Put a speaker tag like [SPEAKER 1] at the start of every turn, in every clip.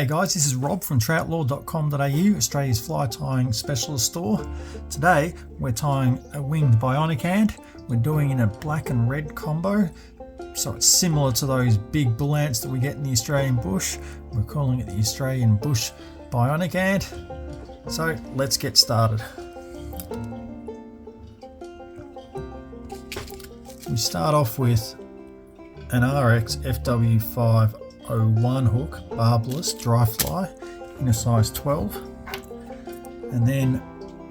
[SPEAKER 1] G'day guys, this is Rob from Troutlore.com.au, Australia's fly tying specialist store. Today we're tying a winged bionic ant. We're doing in a black and red combo, so it's similar to those big bullants that we get in the Australian bush. We're calling it the Australian bush bionic ant. So let's get started. We start off with an Ahrex FW501 hook, Barbless dry fly in a size 12, and then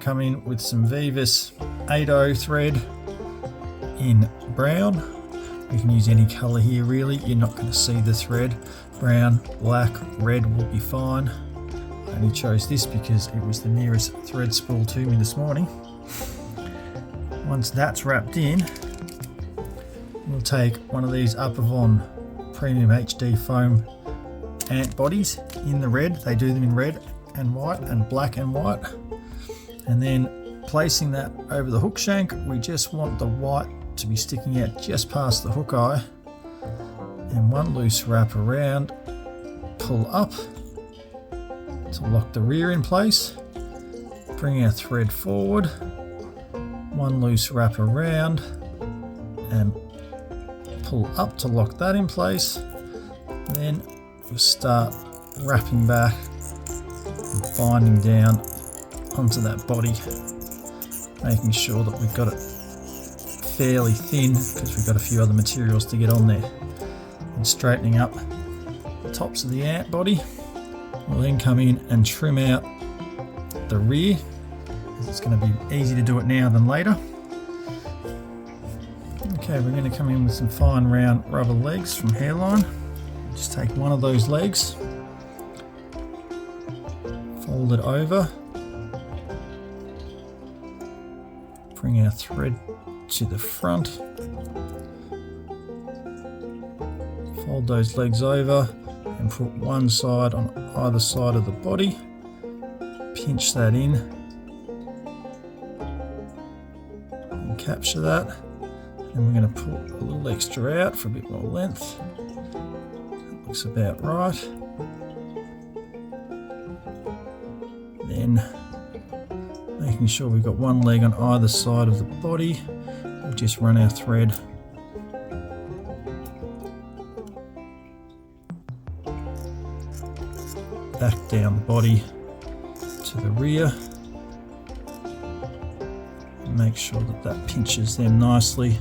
[SPEAKER 1] come in with some Veevus 80 thread in brown. You can use any colour here really, you're not going to see the thread. Brown, black, red will be fine. I only chose this because it was the nearest thread spool to me this morning. Once that's wrapped in, we'll take one of these Upavon Premium HD foam ant bodies in the red. They do them in red and white and black and white. And then placing that over the hook shank, we just want the white to be sticking out just past the hook eye. And one loose wrap around, pull up to lock the rear in place. Bring our thread forward, one loose wrap around and pull up to lock that in place. Then we'll start wrapping back and binding down onto that body, making sure that we've got it fairly thin because we've got a few other materials to get on there. And straightening up the tops of the ant body, we'll then come in and trim out the rear. It's going to be easy to do it now than later. Okay, we're going to come in with some fine round rubber legs from Hareline. Just take one of those legs, fold it over, bring our thread to the front, fold those legs over and put one side on either side of the body, pinch that in and capture that. And we're going to pull a little extra out for a bit more length. That looks about right. Then making sure we've got one leg on either side of the body, we'll just run our thread back down the body to the rear. And make sure that that pinches them nicely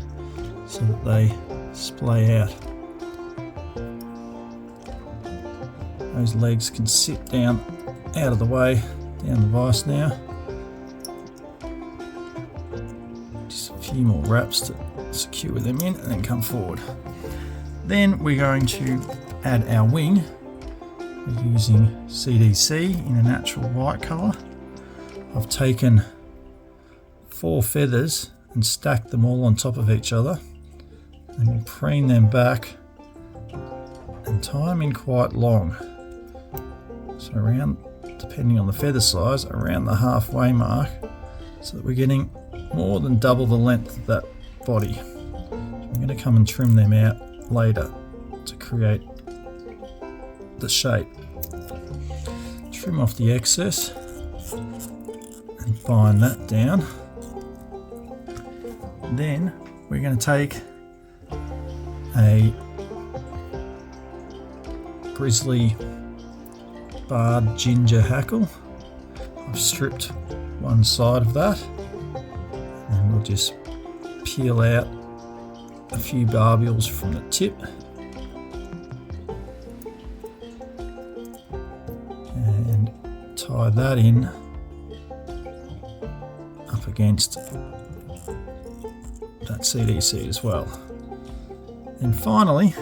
[SPEAKER 1] so that they splay out. Those legs can sit down out of the way, down the vise now. Just a few more wraps to secure them in and then come forward. Then we're going to add our wing. We're using CDC in a natural white colour. I've taken 4 feathers and stacked them all on top of each other. And we'll preen them back and tie them in quite long. So around, depending on the feather size, around the halfway mark, so that we're getting more than double the length of that body. So I'm going to come and trim them out later to create the shape. Trim off the excess and bind that down. Then we're going to take a grizzly barred ginger hackle. I've stripped one side of that and we'll just peel out a few barbules from the tip and tie that in up against that CDC as well. And finally,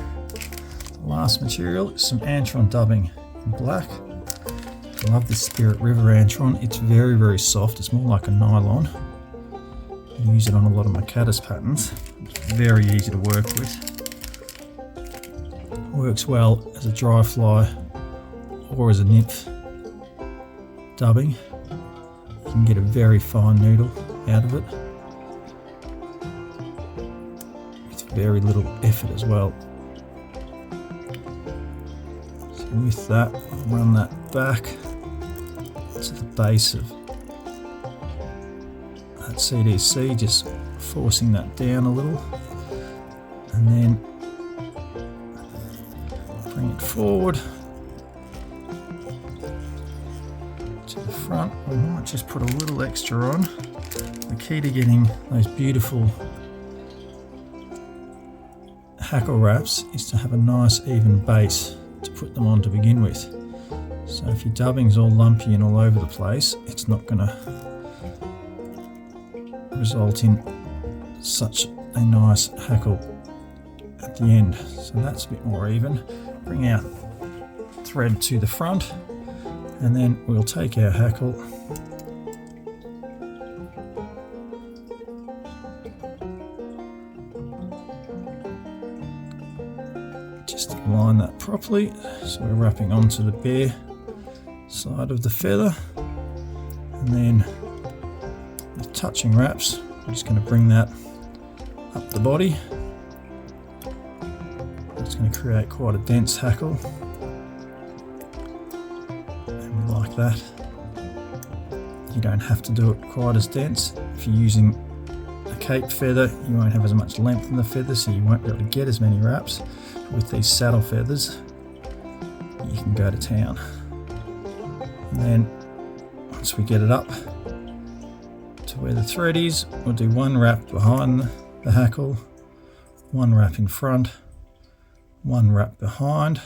[SPEAKER 1] the last material is some Antron dubbing in black. I love this Spirit River Antron. It's very, very soft. It's more like a nylon. I use it on a lot of my caddis patterns. It's very easy to work with. Works well as a dry fly or as a nymph dubbing. You can get a very fine noodle out of it. Very little effort as well. So And with that, I'll run that back to the base of that CDC, just forcing that down a little, and then bring it forward to the front. We might just put a little extra on. The key to getting those beautiful hackle wraps is to have a nice even base to put them on to begin with. So if your dubbing's all lumpy and all over the place, it's not going to result in such a nice hackle at the end. So that's a bit more even. Bring our thread to the front, and then we'll take our hackle just align that properly, so we're wrapping onto the bare side of the feather, and then the touching wraps, we're just going to bring that up the body. It's going to create quite a dense hackle, and we like that. You don't have to do it quite as dense. If you're using a cape feather, you won't have as much length in the feather, so you won't be able to get as many wraps. With these saddle feathers, you can go to town. And then once we get it up to where the thread is, we'll do one wrap behind the hackle, one wrap in front, one wrap behind,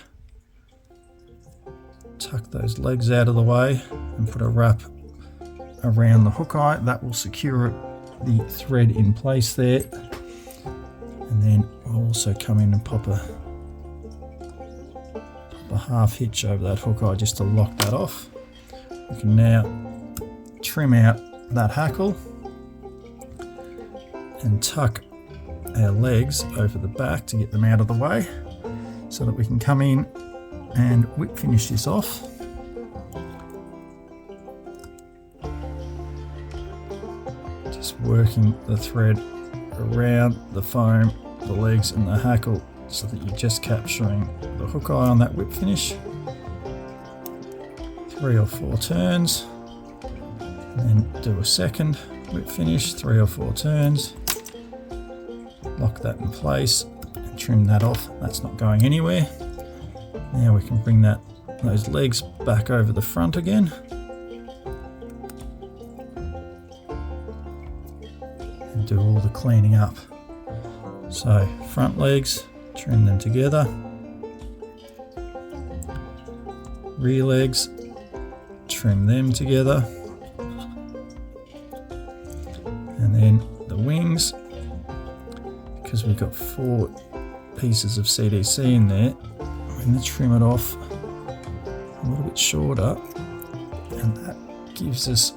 [SPEAKER 1] tuck those legs out of the way and put a wrap around the hook eye. That will secure the thread in place there. And then we'll also come in and pop a half hitch over that hook eye just to lock that off. We can now trim out that hackle and tuck our legs over the back to get them out of the way, so that we can come in and whip finish this off. Just working the thread around the foam, the legs and the hackle, so that you're just capturing the hook eye on that whip finish. 3 or 4 turns, and then do a second whip finish, 3 or 4 turns, lock that in place and trim that off. That's not going anywhere. Now we can bring those legs back over the front again, and do all the cleaning up. So front legs, trim them together, rear legs, trim them together, and then the wings, because we've got 4 pieces of CDC in there, we're going to trim it off a little bit shorter, and that gives us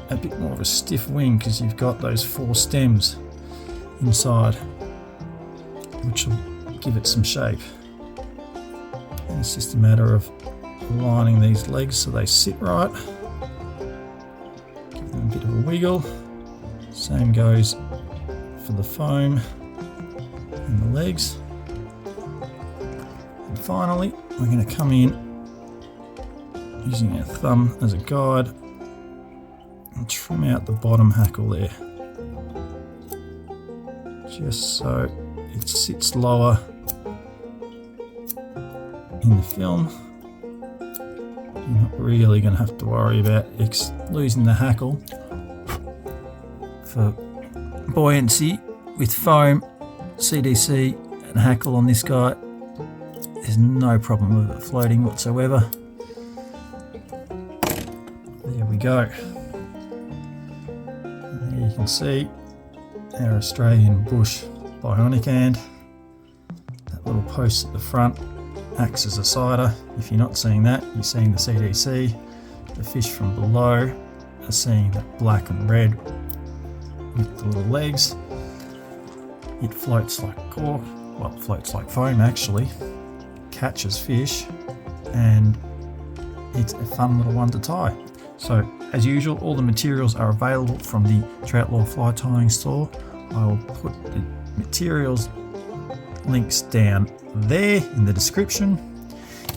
[SPEAKER 1] a bit more of a stiff wing, because you've got those 4 stems inside, which will give it some shape. And it's just a matter of aligning these legs so they sit right. Give them a bit of a wiggle. Same goes for the foam and the legs. And finally, we're going to come in using our thumb as a guide and trim out the bottom hackle there, just so it sits lower in the film. You're not really going to have to worry about losing the hackle. For buoyancy with foam, CDC and hackle on this guy, there's no problem with it floating whatsoever. There we go. And there you can see our Australian bush Bionic Ant. That little post at the front acts as a sider. If you're not seeing that, you're seeing the CDC. The fish from below are seeing that black and red with the little legs. It floats like cork, well, it floats like foam actually, catches fish, and it's a fun little one to tie. So as usual, all the materials are available from the Troutlore fly tying store. I will put the materials links down there in the description.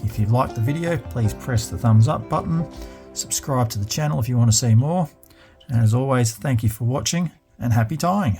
[SPEAKER 1] If you liked the video, please press the thumbs up button. Subscribe to the channel if you want to see more. And as always, thank you for watching and happy tying.